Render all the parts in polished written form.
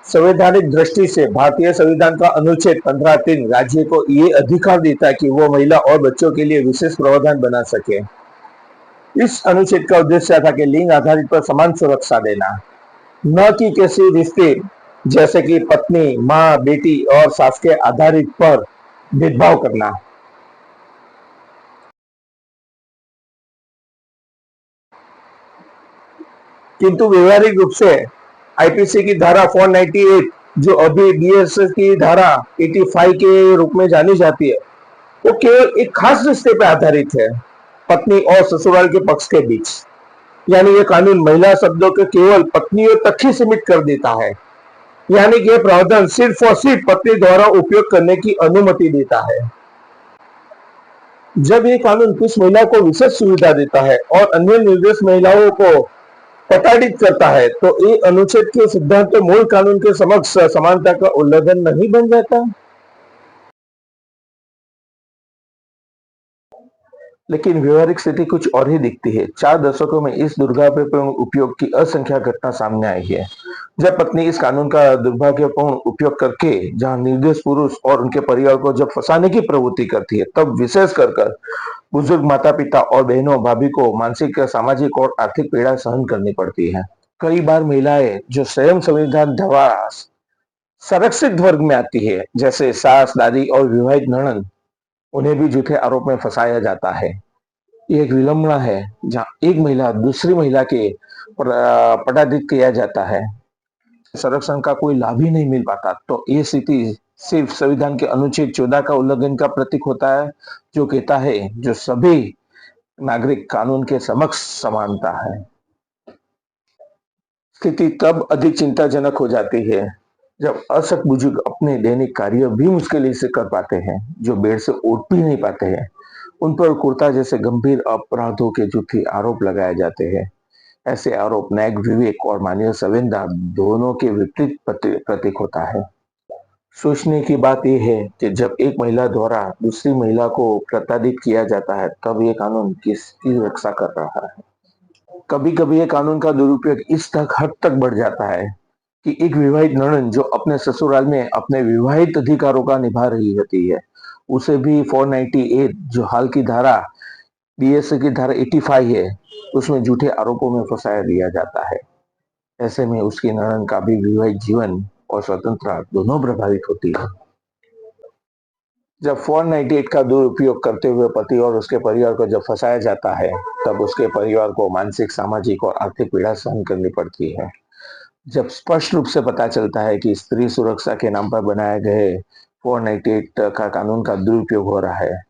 संवैधानिक दृष्टि से भारतीय संविधान का अनुच्छेद 15(3) राज्य को ये अधिकार देता है कि वो महिला और बच्चों के लिए विशेष प्रावधान बना सके। इस अनुच्छेद का उद्देश्य था कि लिंग आधारित पर समान सुरक्षा देना, न कि किसी रिश्ते जैसे कि पत्नी, माँ, बेटी और सास के आधारित पर भेदभाव करना। किंतु व्यवहारिक रूप से आईपीसी की धारा 498, जो अभी बीएस की धारा 85 के रूप में जानी जाती है, वो केवल एक खास रिश्ते पर आधारित है, पत्नी और ससुराल के पक्ष के बीच। यानी ये कानून महिला शब्दों को केवल पत्नियों तक ही सीमित कर देता है। यानी कि यह प्रावधान सिर्फ और सिर्फ पत्नी द्वारा उपयोग करने की अनुमति देता है। जब ये कानून कुछ महिला को विशेष सुविधा देता है और अन्य निर्दोष महिलाओं को प्रताड़ित करता है, तो ये अनुच्छेद के सिद्धांत तो मूल कानून के समक्ष समानता का उल्लंघन नहीं बन जाता। लेकिन व्यवहारिक स्थिति कुछ और ही दिखती है। 4 दशकों में इस दुर्भाग्यपूर्ण उपयोग की असंख्य घटना सामने आई है। जब पत्नी इस कानून का दुर्भाग्यपूर्ण उपयोग करके जहां निर्दोष पुरुष और उनके परिवार को जब फंसाने की प्रवृत्ति करती है, तब विशेष कर बुजुर्ग माता पिता और बहनों भाभी को मानसिक, सामाजिक और आर्थिक पीड़ा सहन करनी पड़ती है। कई बार महिलाएं जो स्वयं संविधान द्वारा संरक्षित वर्ग में आती है, जैसे सास, दादी और विवाहित ननद, उन्हें भी झूठे आरोप में फंसाया जाता है। ये एक विलंबना है जहाँ एक महिला दूसरी महिला के पटाधित किया जाता है, संरक्षण का कोई लाभ ही नहीं मिल पाता। तो ये स्थिति सिर्फ संविधान के अनुच्छेद 14 का उल्लंघन का प्रतीक होता है, जो कहता है जो सभी नागरिक कानून के समक्ष समानता है। स्थिति तब अधिक चिंताजनक हो जाती है जब असक बुजुर्ग अपने दैनिक कार्य भी मुश्किल से कर पाते हैं, जो बेड से उठ भी नहीं पाते हैं, उन पर क्रूरता जैसे गंभीर अपराधों के झूठे आरोप लगाए जाते हैं। ऐसे आरोप न्यायिक विवेक और मानवीय संवेदना दोनों के विपरीत प्रतीक होता है। सोचने की बात यह है कि जब एक महिला द्वारा दूसरी महिला को प्रताड़ित किया जाता है, तब ये कानून किसकी रक्षा कर रहा है? कभी कभी ये कानून का दुरुपयोग इस तक हद तक बढ़ जाता है कि एक विवाहित ननद जो अपने ससुराल में अपने विवाहित अधिकारों का निभा रही होती है, उसे भी 498 जो हाल की धारा बीएसए की धारा 85 है, उसमें झूठे आरोपों में फंसाया दिया जाता है। ऐसे में उसकी ननद का भी विवाहित जीवन और स्वतंत्रता दोनों प्रभावित होती है। जब 498 का दुरुपयोग करते हुए पति और उसके परिवार को जब फंसाया जाता है, तब उसके परिवार को मानसिक, सामाजिक और आर्थिक पीड़ा सहन करनी पड़ती है। जब स्पष्ट रूप से पता चलता है कि स्त्री सुरक्षा के नाम पर बनाए गए 498 का कानून का दुरुपयोग हो रहा है,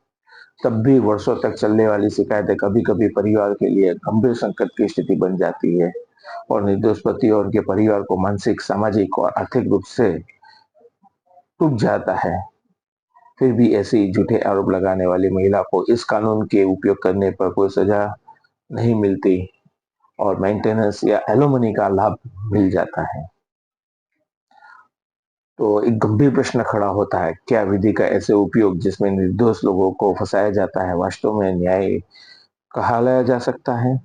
तब भी वर्षों तक चलने वाली शिकायतें कभी कभी परिवार के लिए गंभीर संकट की स्थिति बन जाती है और निर्दोष पति और उनके परिवार को मानसिक, सामाजिक और आर्थिक रूप से टूट जाता है। फिर भी ऐसी झूठे आरोप लगाने वाली महिला को इस कानून के उपयोग करने पर कोई सजा नहीं मिलती और मेंटेनेंस या एलोमनी का लाभ मिल जाता है। तो एक गंभीर प्रश्न खड़ा होता है, क्या विधि का ऐसे उपयोग जिसमें निर्दोष लोगों को फंसाया जाता है, वास्तव में न्याय कहलाया जा सकता है?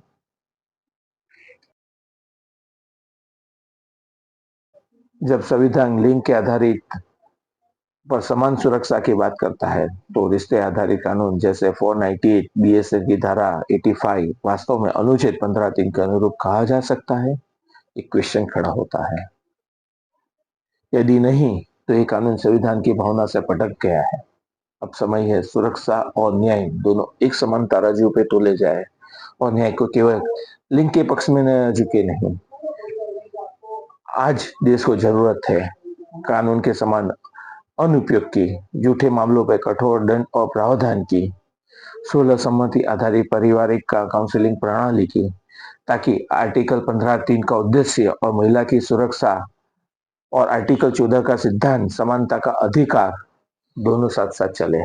जब संविधान लिंग के आधारित पर समान सुरक्षा की बात करता है, तो रिश्ते आधारित कानून जैसे 498 बीएसए की धारा 85 वास्तव में अनुच्छेद 15(3) के अनुरूप कहा जा सकता है? एक क्वेश्चन खड़ा होता है। यदि नहीं, तो ये कानून संविधान की भावना से भटक गया है। अब समय है सुरक्षा और न्याय दोनों एक समान तराजू पे तोले जाए और न्याय को केवल लिंग के पक्ष में न झुके नहीं। आज देश को जरूरत है कानून के समान अनुपयोग की, झूठे मामलों पर कठोर दंड और प्रावधान की, सोलह सम्मति आधारित पारिवारिक का काउंसलिंग प्रणाली की, ताकि आर्टिकल 15(3) का उद्देश्य और महिला की सुरक्षा और आर्टिकल 14 का सिद्धांत समानता का अधिकार दोनों साथ साथ चले।